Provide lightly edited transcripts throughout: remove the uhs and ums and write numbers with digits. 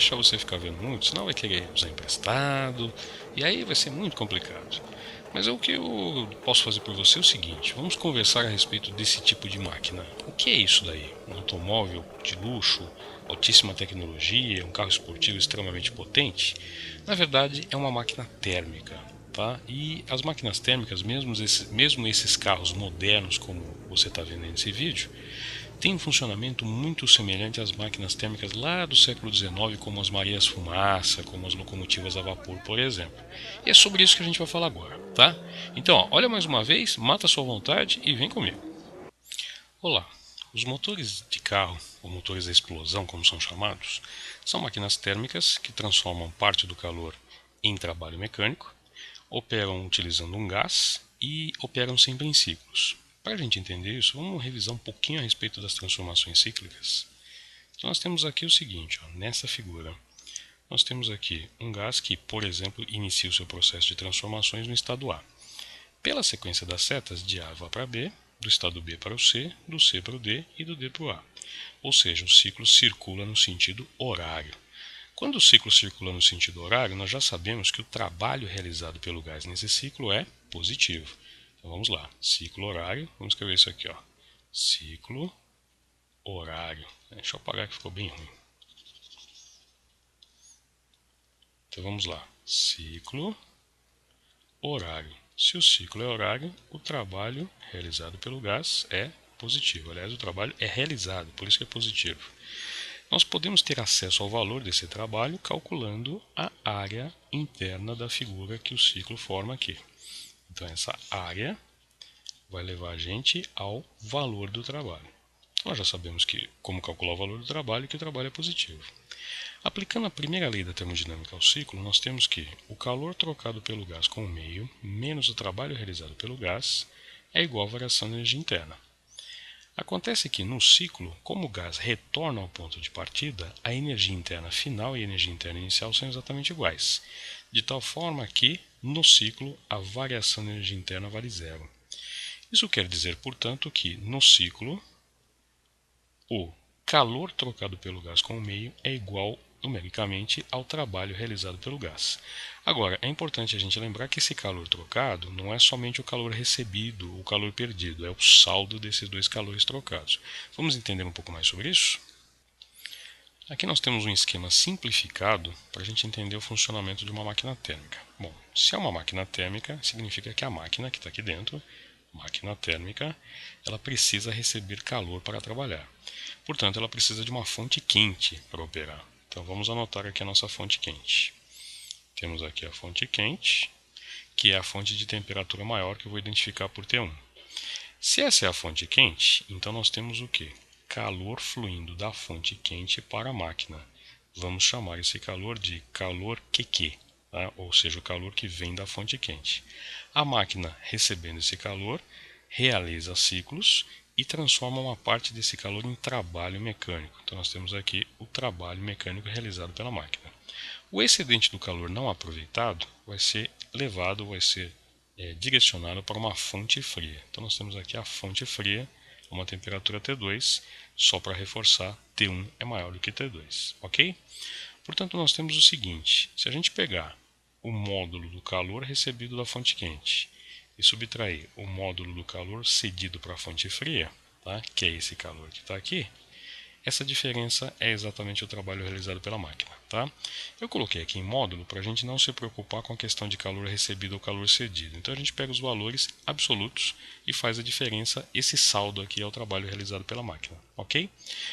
deixar você ficar vendo muito, senão vai querer usar emprestado, e aí vai ser muito complicado. Mas o que eu posso fazer por você é o seguinte: vamos conversar a respeito desse tipo de máquina. O que é isso daí? Um automóvel de luxo, altíssima tecnologia, um carro esportivo extremamente potente? Na verdade, é uma máquina térmica. Tá? E as máquinas térmicas, mesmo esses carros modernos, como você está vendo nesse vídeo, têm um funcionamento muito semelhante às máquinas térmicas lá do século XIX, como as Marias-Fumaça, como as locomotivas a vapor, por exemplo. E é sobre isso que a gente vai falar agora, tá? Então, ó, olha mais uma vez, mata a sua vontade e vem comigo. Olá! Os motores de carro, ou motores a explosão, como são chamados, são máquinas térmicas que transformam parte do calor em trabalho mecânico, operam utilizando um gás e operam sempre em ciclos. Para a gente entender isso, vamos revisar um pouquinho a respeito das transformações cíclicas. Então nós temos aqui o seguinte, ó, nessa figura. Nós temos aqui um gás que, por exemplo, inicia o seu processo de transformações no estado A. Pela sequência das setas, de A vai para B, do estado B para o C, do C para o D e do D para o A. Ou seja, o ciclo circula no sentido horário. Quando o ciclo circula no sentido horário, nós já sabemos que o trabalho realizado pelo gás nesse ciclo é positivo. Então vamos lá, ciclo horário, vamos escrever isso aqui, ó. Ciclo horário. Deixa eu apagar que ficou bem ruim. Então vamos lá, ciclo horário. Se o ciclo é horário, o trabalho realizado pelo gás é positivo. Aliás, o trabalho é realizado, por isso que é positivo. Nós podemos ter acesso ao valor desse trabalho calculando a área interna da figura que o ciclo forma aqui. Então essa área vai levar a gente ao valor do trabalho. Nós já sabemos como calcular o valor do trabalho e que o trabalho é positivo. Aplicando a primeira lei da termodinâmica ao ciclo, nós temos que o calor trocado pelo gás com o meio menos o trabalho realizado pelo gás é igual à variação da energia interna. Acontece que no ciclo, como o gás retorna ao ponto de partida, a energia interna final e a energia interna inicial são exatamente iguais, de tal forma que, no ciclo, a variação da energia interna vale zero. Isso quer dizer, portanto, que no ciclo, o calor trocado pelo gás com o meio é igual numericamente ao trabalho realizado pelo gás. Agora, é importante a gente lembrar que esse calor trocado não é somente o calor recebido, o calor perdido, é o saldo desses dois calores trocados. Vamos entender um pouco mais sobre isso? Aqui nós temos um esquema simplificado para a gente entender o funcionamento de uma máquina térmica. Bom, se é uma máquina térmica, significa que a máquina que está aqui dentro, máquina térmica, ela precisa receber calor para trabalhar. Portanto, ela precisa de uma fonte quente para operar. Então vamos anotar aqui a nossa fonte quente. Temos aqui a fonte quente, que é a fonte de temperatura maior que eu vou identificar por T1. Se essa é a fonte quente, então nós temos o quê? Calor fluindo da fonte quente para a máquina. Vamos chamar esse calor de calor QQ, tá? Ou seja, o calor que vem da fonte quente. A máquina, recebendo esse calor, realiza ciclos e transforma uma parte desse calor em trabalho mecânico. Então nós temos aqui o trabalho mecânico realizado pela máquina. O excedente do calor não aproveitado vai ser levado, vai ser direcionado para uma fonte fria. Então nós temos aqui a fonte fria, uma temperatura T2, só para reforçar, T1 é maior do que T2, ok? Portanto, nós temos o seguinte: se a gente pegar o módulo do calor recebido da fonte quente e subtrair o módulo do calor cedido para a fonte fria, tá? Que é esse calor que está aqui, essa diferença é exatamente o trabalho realizado pela máquina. Tá? Eu coloquei aqui em módulo para a gente não se preocupar com a questão de calor recebido ou calor cedido. Então a gente pega os valores absolutos e faz a diferença, esse saldo aqui é o trabalho realizado pela máquina. Ok?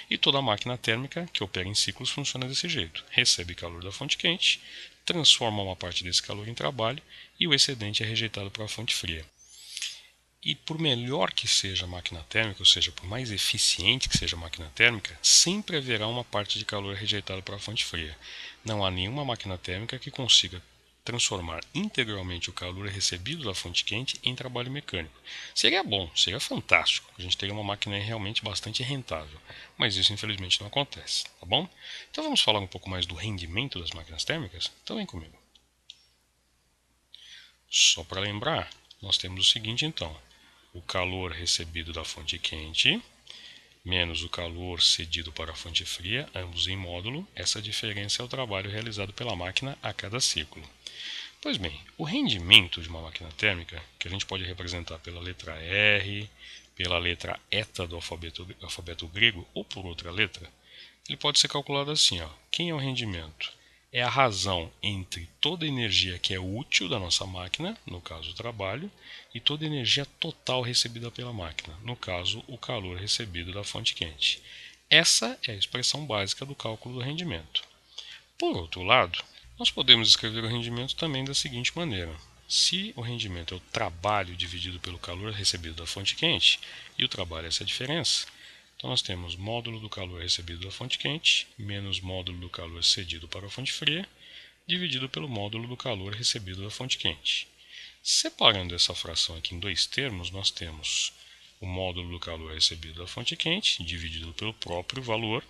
E toda máquina térmica que opera em ciclos funciona desse jeito. Recebe calor da fonte quente, transforma uma parte desse calor em trabalho e o excedente é rejeitado para a fonte fria. E por melhor que seja a máquina térmica, ou seja, por mais eficiente que seja a máquina térmica, sempre haverá uma parte de calor rejeitada para a fonte fria. Não há nenhuma máquina térmica que consiga transformar integralmente o calor recebido da fonte quente em trabalho mecânico. Seria bom, seria fantástico, a gente teria uma máquina realmente bastante rentável, mas isso infelizmente não acontece, tá bom? Então vamos falar um pouco mais do rendimento das máquinas térmicas? Então vem comigo. Só para lembrar, nós temos o seguinte então: o calor recebido da fonte quente menos o calor cedido para a fonte fria, ambos em módulo. Essa diferença é o trabalho realizado pela máquina a cada ciclo. Pois bem, o rendimento de uma máquina térmica, que a gente pode representar pela letra R, pela letra eta do alfabeto grego ou por outra letra, ele pode ser calculado assim, ó. Quem é o rendimento? É a razão entre toda a energia que é útil da nossa máquina, no caso o trabalho, e toda a energia total recebida pela máquina, no caso o calor recebido da fonte quente. Essa é a expressão básica do cálculo do rendimento. Por outro lado, nós podemos escrever o rendimento também da seguinte maneira. Se o rendimento é o trabalho dividido pelo calor recebido da fonte quente, e o trabalho é essa diferença, então nós temos módulo do calor recebido da fonte quente menos módulo do calor cedido para a fonte fria, dividido pelo módulo do calor recebido da fonte quente. Separando essa fração aqui em dois termos, nós temos o módulo do calor recebido da fonte quente, dividido pelo próprio valor,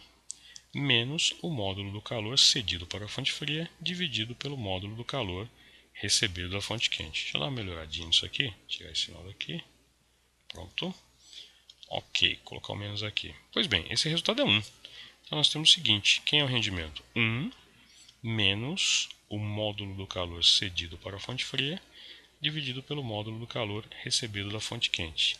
menos o módulo do calor cedido para a fonte fria, dividido pelo módulo do calor recebido da fonte quente. Deixa eu dar uma melhoradinha nisso aqui, tirar esse sinal daqui. Pronto. Ok, colocar o menos aqui. Pois bem, esse resultado é 1. Então nós temos o seguinte, quem é o rendimento? 1 menos o módulo do calor cedido para a fonte fria, dividido pelo módulo do calor recebido da fonte quente.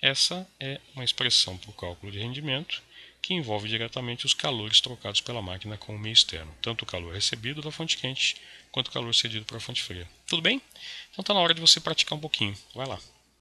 Essa é uma expressão para o cálculo de rendimento que envolve diretamente os calores trocados pela máquina com o meio externo, tanto o calor recebido da fonte quente quanto o calor cedido para a fonte fria. Tudo bem? Então está na hora de você praticar um pouquinho. Vai lá.